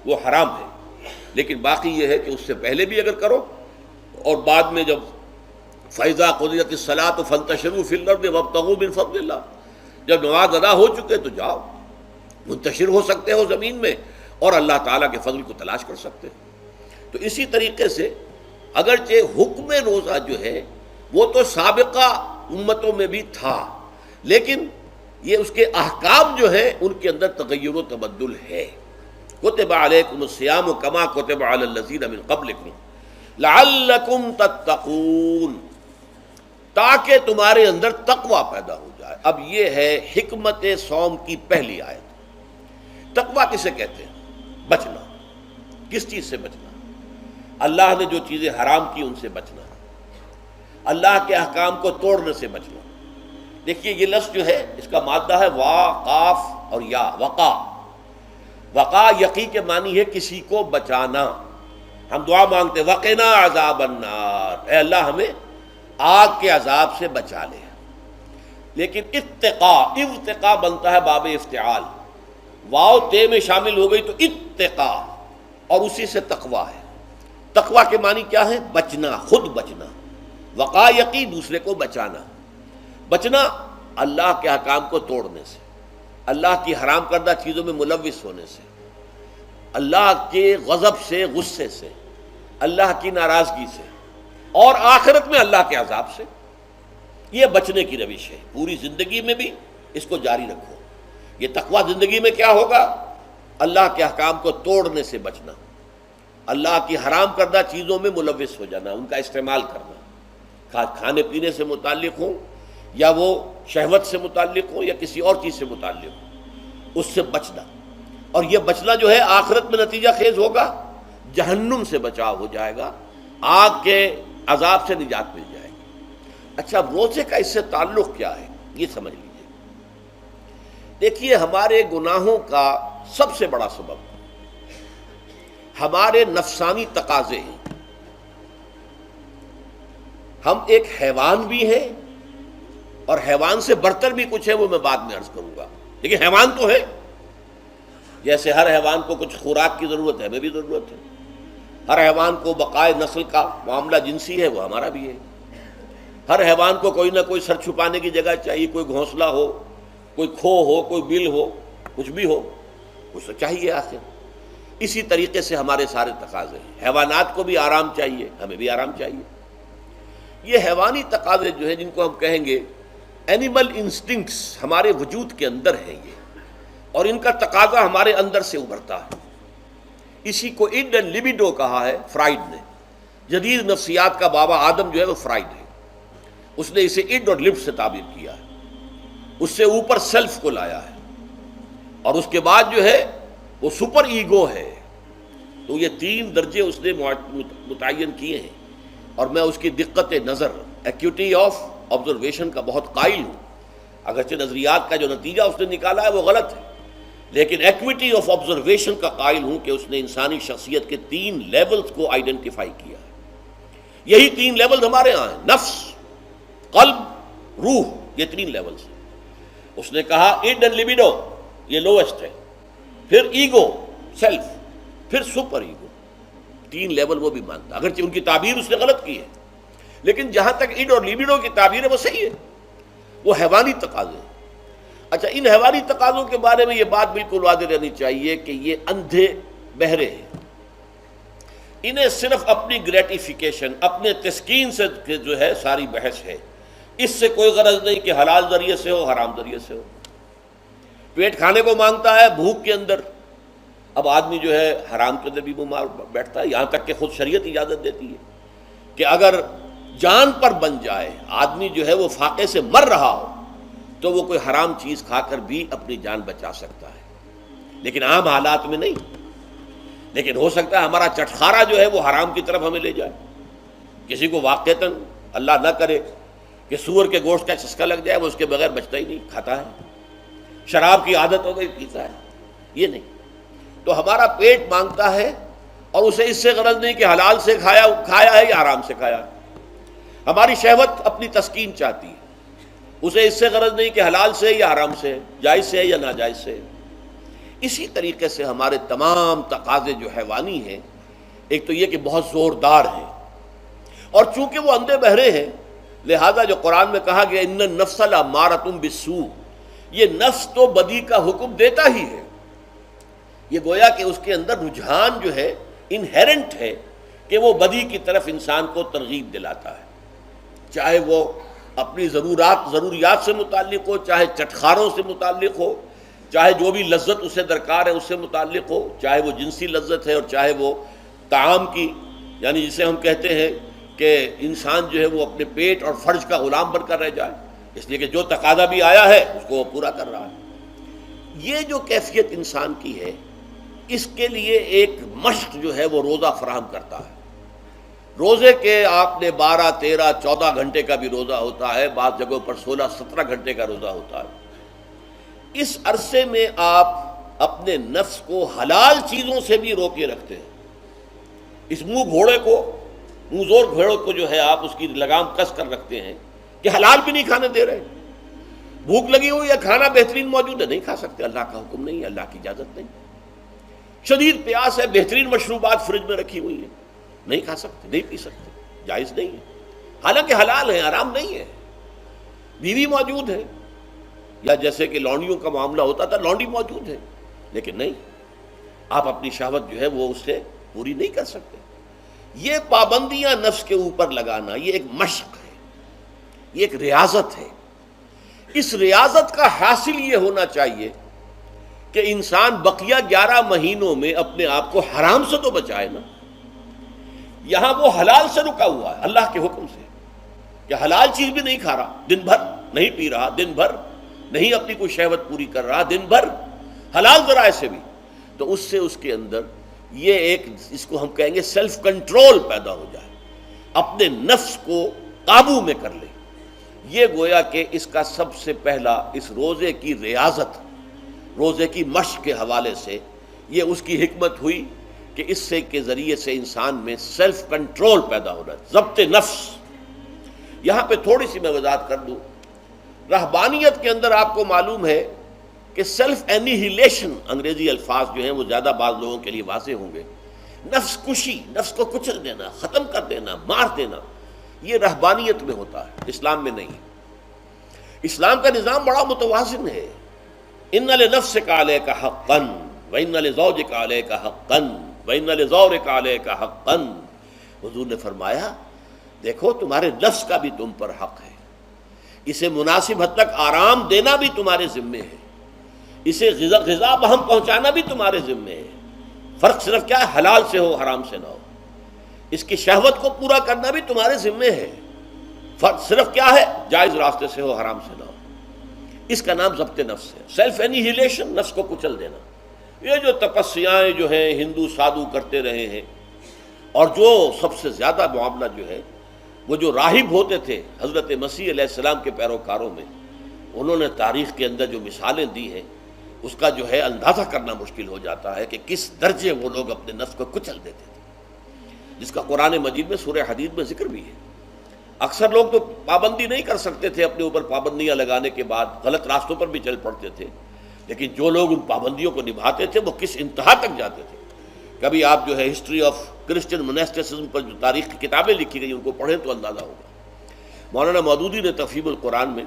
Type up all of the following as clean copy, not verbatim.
وہ حرام ہے، لیکن باقی یہ ہے کہ اس سے پہلے بھی اگر کرو اور بعد میں جب فَإِذَا قُضِيَتِ الصَّلَاةُ فَانتَشِرُوا فِي الْأَرْضِ وَابْتَغُوا مِن فَضْلِ اللَّهِ، جب نماز ادا ہو چکے تو جاؤ منتشر ہو سکتے ہو زمین میں اور اللہ تعالیٰ کے فضل کو تلاش کر سکتے ہو۔ تو اسی طریقے سے اگرچہ حکم روزہ جو ہے وہ تو سابقہ امتوں میں بھی تھا، لیکن یہ اس کے احکام جو ہیں ان کے اندر تغیر و تبدل ہے۔ کتب علیکم الصیام کما کتب علی الذین من قبلکم لعلکم تتقون، تاکہ تمہارے اندر تقوی پیدا ہو جائے۔ اب یہ ہے حکمت صوم کی پہلی آیت۔ تقوی کسے کہتے ہیں؟ بچنا۔ کس چیز سے بچنا؟ اللہ نے جو چیزیں حرام کی ان سے بچنا، اللہ کے احکام کو توڑنے سے بچنا۔ دیکھیے یہ لفظ جو ہے اس کا مادہ ہے وا، قاف اور یا، وقا۔ وقا یقی کے معنی ہے کسی کو بچانا۔ ہم دعا مانگتے وقنا عذاب النار، اے اللہ ہمیں آگ کے عذاب سے بچا لے۔ لیکن ارتقا بنتا ہے باب افتعال، واو تے میں شامل ہو گئی تو اتقا، اور اسی سے تقوی ہے۔ تقوی کے معنی کیا ہے؟ بچنا، خود بچنا۔ وقا یقی دوسرے کو بچانا۔ بچنا اللہ کے احکام کو توڑنے سے، اللہ کی حرام کردہ چیزوں میں ملوث ہونے سے، اللہ کے غضب سے، غصے سے، اللہ کی ناراضگی سے، اور آخرت میں اللہ کے عذاب سے۔ یہ بچنے کی روش ہے، پوری زندگی میں بھی اس کو جاری رکھو۔ یہ تقوی زندگی میں کیا ہوگا؟ اللہ کے احکام کو توڑنے سے بچنا، اللہ کی حرام کردہ چیزوں میں ملوث ہو جانا، ان کا استعمال کرنا، کھانے پینے سے متعلق ہوں یا وہ شہوت سے متعلق ہو یا کسی اور چیز سے متعلق ہو، اس سے بچنا۔ اور یہ بچنا جو ہے آخرت میں نتیجہ خیز ہوگا، جہنم سے بچاؤ ہو جائے گا، آگ کے عذاب سے نجات مل جائے گی۔ اچھا روزے کا اس سے تعلق کیا ہے یہ سمجھ لیجیے۔ دیکھیے ہمارے گناہوں کا سب سے بڑا سبب ہمارے نفسانی تقاضے ہیں۔ ہم ایک حیوان بھی ہیں اور حیوان سے برتر بھی کچھ ہے، وہ میں بعد میں عرض کروں گا، لیکن حیوان تو ہے۔ جیسے ہر حیوان کو کچھ خوراک کی ضرورت ہے، ہمیں بھی ضرورت ہے۔ ہر حیوان کو بقائے نسل کا معاملہ جنسی ہے، وہ ہمارا بھی ہے۔ ہر حیوان کو کوئی نہ کوئی سر چھپانے کی جگہ چاہیے، کوئی گھونسلہ ہو، کوئی کھو ہو، کوئی بل ہو، کچھ بھی ہو، کچھ تو چاہیے آخر۔ اسی طریقے سے ہمارے سارے تقاضے ہیں۔ حیوانات کو بھی آرام چاہیے، ہمیں بھی آرام چاہیے۔ یہ حیوانی تقاضے جو ہیں، جن کو ہم کہیں گے اینیمل انسٹنکٹس، ہمارے وجود کے اندر ہیں یہ، اور ان کا تقاضا ہمارے اندر سے ابھرتا ہے۔ اسی کو اڈ اینڈ لیبیڈو کہا ہے فرائڈ نے۔ جدید نفسیات کا بابا آدم جو ہے وہ فرائڈ ہے، اس نے اسے اڈ اور لب سے تعبیر کیا ہے، اس سے اوپر سیلف کو لایا ہے، اور اس کے بعد جو ہے وہ سپر ایگو ہے۔ تو یہ تین درجے اس نے متعین کیے ہیں، اور میں اس کی دقت نظر، ایکیوٹی آف آبزرویشن کا بہت قائل ہوں۔ اگرچہ نظریات کا جو نتیجہ اس نے نکالا ہے وہ غلط ہے، لیکن ایکویٹی آف آبزرویشن کا قائل ہوں کہ اس نے انسانی شخصیت کے تین لیولز کو آئیڈینٹیفائی کیا ہے۔ یہی تین لیولز ہمارے ہاں ہیں، نفس، قلب، روح، یہ تین لیولز ہیں۔ اس نے کہا اڈ اینڈ لیبیڈو یہ لویسٹ ہے، پھر ایگو، سیلف، پھر سپر ایگو۔ تین لیول وہ بھی مانتا، اگرچہ ان کی تعبیر اس نے غلط کی ہے، لیکن جہاں تک اڈ اور لیبیڈو کی تعبیر ہے وہ صحیح ہے، وہ حیوانی تقاضے ہیں۔ اچھا ان حیوانی تقاضوں کے بارے میں یہ بات بالکل واضح رہنی چاہیے کہ یہ اندھے بہرے ہیں، انہیں صرف اپنی گریٹیفیکیشن، اپنے تسکین سے جو ہے ساری بحث ہے، اس سے کوئی غرض نہیں کہ حلال ذریعے سے ہو حرام ذریعے سے ہو۔ پیٹ کھانے کو مانگتا ہے بھوک کے اندر، اب آدمی جو ہے حرام کے اندر بھی بیمار بیٹھتا ہے، یہاں تک کہ خود شریعت اجازت دیتی ہے کہ اگر جان پر بن جائے، آدمی جو ہے وہ فاقے سے مر رہا ہو، تو وہ کوئی حرام چیز کھا کر بھی اپنی جان بچا سکتا ہے، لیکن عام حالات میں نہیں۔ لیکن ہو سکتا ہے ہمارا چٹخارا جو ہے وہ حرام کی طرف ہمیں لے جائے۔ کسی کو واقعتاً اللہ نہ کرے کہ سور کے گوشت کا چسکا لگ جائے، وہ اس کے بغیر بچتا ہی نہیں، کھاتا ہے۔ شراب کی عادت ہو گئی، پیتا ہے، یہ نہیں۔ تو ہمارا پیٹ مانگتا ہے، اور اسے اس سے غرض نہیں کہ حلال سے کھایا ہے یا حرام سے کھایا ہے۔ ہماری شہوت اپنی تسکین چاہتی ہے، اسے اس سے غرض نہیں کہ حلال سے یا حرام سے، جائز سے یا ناجائز سے۔ اسی طریقے سے ہمارے تمام تقاضے جو حیوانی ہیں، ایک تو یہ کہ بہت زوردار ہیں، اور چونکہ وہ اندھے بہرے ہیں، لہذا جو قرآن میں کہا گیا ان النفس لامارۃ بالسوء، یہ نفس تو بدی کا حکم دیتا ہی ہے، یہ گویا کہ اس کے اندر رجحان جو ہے انہیرنٹ ہے کہ وہ بدی کی طرف انسان کو ترغیب دلاتا ہے، چاہے وہ اپنی ضروریات سے متعلق ہو، چاہے چٹخاروں سے متعلق ہو، چاہے جو بھی لذت اسے درکار ہے اس سے متعلق ہو، چاہے وہ جنسی لذت ہے اور چاہے وہ طعام کی، یعنی جسے ہم کہتے ہیں کہ انسان جو ہے وہ اپنے پیٹ اور فرج کا غلام بن کر رہ جائے، اس لیے کہ جو تقاضا بھی آیا ہے اس کو وہ پورا کر رہا ہے۔ یہ جو کیفیت انسان کی ہے، اس کے لیے ایک مشق جو ہے وہ روزہ فراہم کرتا ہے۔ روزے کے آپ نے 12، 13، 14 گھنٹے کا بھی روزہ ہوتا ہے، بعض جگہوں پر 16، 17 گھنٹے کا روزہ ہوتا ہے۔ اس عرصے میں آپ اپنے نفس کو حلال چیزوں سے بھی روکے رکھتے ہیں۔ اس منہ زور گھوڑے کو جو ہے آپ اس کی لگام کس کر رکھتے ہیں کہ حلال بھی نہیں کھانے دے رہے، بھوک لگی ہوئی ہے، کھانا بہترین موجود ہے، نہیں کھا سکتے، اللہ کا حکم نہیں ہے، اللہ کی اجازت نہیں، شدید پیاس ہے، بہترین مشروبات فریج میں رکھی ہوئی ہے، نہیں کھا سکتے، نہیں پی سکتے، جائز نہیں ہے، حالانکہ حلال ہے، حرام نہیں ہے، بیوی موجود ہے، یا جیسے کہ لونڈیوں کا معاملہ ہوتا تھا، لونڈی موجود ہے، لیکن نہیں، آپ اپنی شہوت جو ہے وہ اس سے پوری نہیں کر سکتے۔ یہ پابندیاں نفس کے اوپر لگانا، یہ ایک مشق ہے، یہ ایک ریاضت ہے۔ اس ریاضت کا حاصل یہ ہونا چاہیے کہ انسان بقیہ 11 مہینوں میں اپنے آپ کو حرام سے تو بچائے نا۔ یہاں وہ حلال سے رکا ہوا ہے اللہ کے حکم سے، کہ حلال چیز بھی نہیں کھا رہا، دن بھر نہیں پی رہا، دن بھر نہیں اپنی کوئی شہوت پوری کر رہا، دن بھر حلال ذرائع سے بھی، تو اس سے اس کے اندر یہ ایک، اس کو ہم کہیں گے سیلف کنٹرول پیدا ہو جائے، اپنے نفس کو قابو میں کر لے۔ یہ گویا کہ اس کا سب سے پہلا، اس روزے کی ریاضت، روزے کی مشق کے حوالے سے یہ اس کی حکمت ہوئی کہ اس سے کے ذریعے سے انسان میں سیلف کنٹرول پیدا ہو رہا ہے، ضبط نفس۔ یہاں پہ تھوڑی سی میں وضاحت کر دوں، رہبانیت کے اندر آپ کو معلوم ہے کہ سیلف اینیہیلیشن، انگریزی الفاظ جو ہیں وہ زیادہ بعض لوگوں کے لیے واضح ہوں گے، نفس کشی، نفس کو کچل دینا، ختم کر دینا، مار دینا، یہ رہبانیت میں ہوتا ہے، اسلام میں نہیں۔ اسلام کا نظام بڑا متوازن ہے۔ ان لنفسک علیک حقا وان لزوجک علیک حقا وان لزورک علیک حقا۔ حضور نے فرمایا دیکھو تمہارے نفس کا بھی تم پر حق ہے، اسے مناسب حد تک آرام دینا بھی تمہارے ذمے ہے، اسے غذا بہم پہنچانا بھی تمہارے ذمے ہے، فرق صرف کیا ہے، حلال سے ہو حرام سے نہ ہو، اس کی شہوت کو پورا کرنا بھی تمہارے ذمے ہے، فرق صرف کیا ہے، جائز راستے سے ہو حرام سے نہ ہو۔ اس کا نام ضبط نفس ہے، سیلف اینیہیلیشن، نفس کو کچل دینا۔ یہ جو تپسیاں جو ہیں ہندو سادھو کرتے رہے ہیں، اور جو سب سے زیادہ معاملہ جو ہے وہ جو راہب ہوتے تھے حضرت مسیح علیہ السلام کے پیروکاروں میں، انہوں نے تاریخ کے اندر جو مثالیں دی ہیں اس کا جو ہے اندازہ کرنا مشکل ہو جاتا ہے کہ کس درجے وہ لوگ اپنے نفس کو کچل دیتے تھے، جس کا قرآن مجید میں سورہ حدید میں ذکر بھی ہے۔ اکثر لوگ تو پابندی نہیں کر سکتے تھے، اپنے اوپر پابندیاں لگانے کے بعد غلط راستوں پر بھی چل پڑتے تھے، لیکن جو لوگ ان پابندیوں کو نبھاتے تھے وہ کس انتہا تک جاتے تھے۔ کبھی آپ جو ہے ہسٹری آف کرسچن مناسٹسزم پر جو تاریخ کی کتابیں لکھی گئی ان کو پڑھیں تو اندازہ ہوگا۔ مولانا مودودی نے تفہیم القرآن میں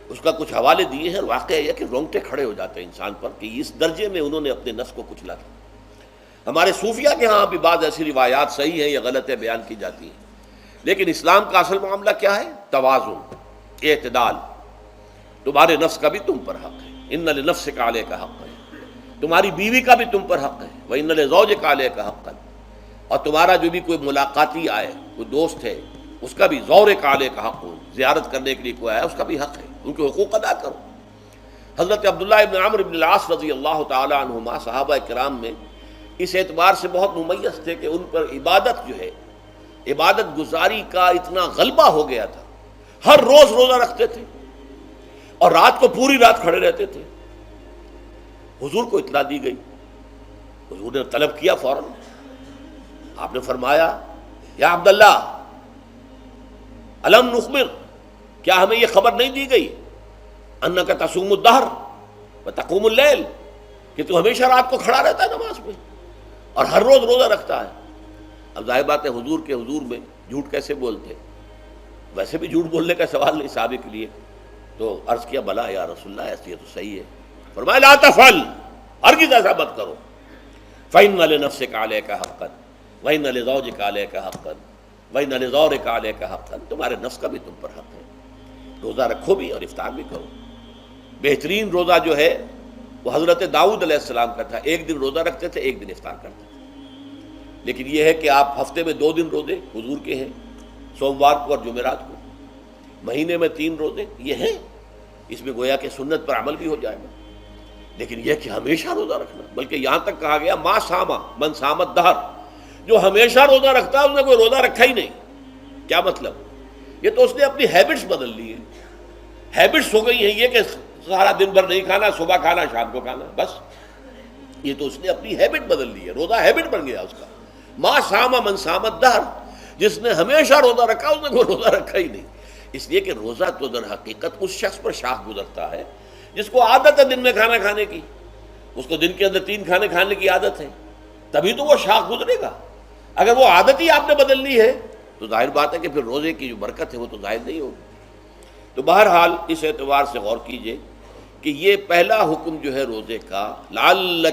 اس کا کچھ حوالے دیے ہیں، اور واقعہ یہ کہ رونگٹے کھڑے ہو جاتے ہیں انسان پر کہ اس درجے میں انہوں نے اپنے نفس کو کچلا تھا۔ ہمارے صوفیہ کے ہاں بھی بعض ایسی روایات صحیح ہیں یا غلط ہے بیان کی جاتی ہیں، لیکن اسلام کا اصل معاملہ کیا ہے، توازن، اعتدال۔ تمہارے نفس کا بھی تم پر حق ہے، ان لنفسک علیک حقا، تمہاری بیوی کا بھی تم پر حق ہے، وَإِنَّ لِزَوْجِكَ عَلَيْكَ حَقًّا، اور تمہارا جو بھی کوئی ملاقاتی آئے، کوئی دوست ہے، اس کا بھی زورک علیک حق، زیارت کرنے کے لیے کوئی آیا اس کا بھی حق ہے، ان کے حقوق ادا کرو۔ حضرت عبداللہ ابن عمرو بن العاص رضی اللہ تعالی عنہما صحابہ کرام میں اس اعتبار سے بہت ممیز تھے کہ ان پر عبادت جو ہے، عبادت گزاری کا اتنا غلبہ ہو گیا تھا، ہر روز روزہ رکھتے تھے اور رات کو پوری رات کھڑے رہتے تھے۔ حضور کو اطلاع دی گئی، حضور نے طلب کیا فوراً، آپ نے فرمایا یا عبداللہ الم نخبر، کیا ہمیں یہ خبر نہیں دی گئی انک تصوم الدہر وتقوم اللیل، کہ تو ہمیشہ رات کو کھڑا رہتا ہے نماز میں اور ہر روز روزہ رکھتا ہے. اب ظاہر بات ہے حضور کے حضور میں جھوٹ کیسے بولتے؟ ویسے بھی جھوٹ بولنے کا سوال نہیں صحابے کے لیے. تو عرض کیا بلا یا رسول اللہ ایسی ہے تو صحیح ہے. فرمایا لا تفعل، ہرگز ایسا مت کرو. فإن لنفسك عليك حقا وإن لزوجك عليك حقا وإن لزورك عليك حقا، تمہارے نفس کا بھی تم پر حق ہے. روزہ رکھو بھی اور افطار بھی کرو. بہترین روزہ جو ہے وہ حضرت داؤد علیہ السلام کا تھا. ایک دن روزہ رکھتے تھے، ایک دن افطار کرتے تھے. لیکن یہ ہے کہ آپ ہفتے میں 2 دن روزے حضور کے ہیں، سوموار کو اور جمعرات کو. مہینے میں 3 روزے یہ ہیں. اس میں گویا کہ سنت پر عمل بھی ہو جائے گا. لیکن یہ کہ ہمیشہ روزہ رکھنا، بلکہ یہاں تک کہا گیا ما ساما من سامت دہر، جو ہمیشہ روزہ رکھتا ہے اس نے کوئی روزہ رکھا ہی نہیں. کیا مطلب؟ یہ تو اس نے اپنی ہیبٹس بدل لی ہیں. ہیبٹس ہو گئی ہیں یہ کہ سارا دن بھر نہیں کھانا، صبح کھانا شام کو کھانا، بس. یہ تو اس نے اپنی ہیبٹ بدل لی ہے. روزہ ہیبٹ بن گیا اس کا. ما ساما من سامت دہر، جس نے ہمیشہ روزہ رکھا اس نے کوئی روزہ رکھا ہی نہیں. اس لیے کہ روزہ تو در حقیقت اس شخص پر شاخ گزرتا ہے جس کو عادت ہے دن میں کھانا کھانے کی. اس کو دن کے اندر 3 کھانے کھانے کی عادت ہے، تبھی تو وہ شاخ گزرے گا. اگر وہ عادت ہی آپ نے بدل لی ہے تو ظاہر بات ہے کہ پھر روزے کی جو برکت ہے وہ تو ظاہر نہیں ہوگی. تو بہرحال اس اعتبار سے غور کیجئے کہ یہ پہلا حکم جو ہے روزے کا، لعلک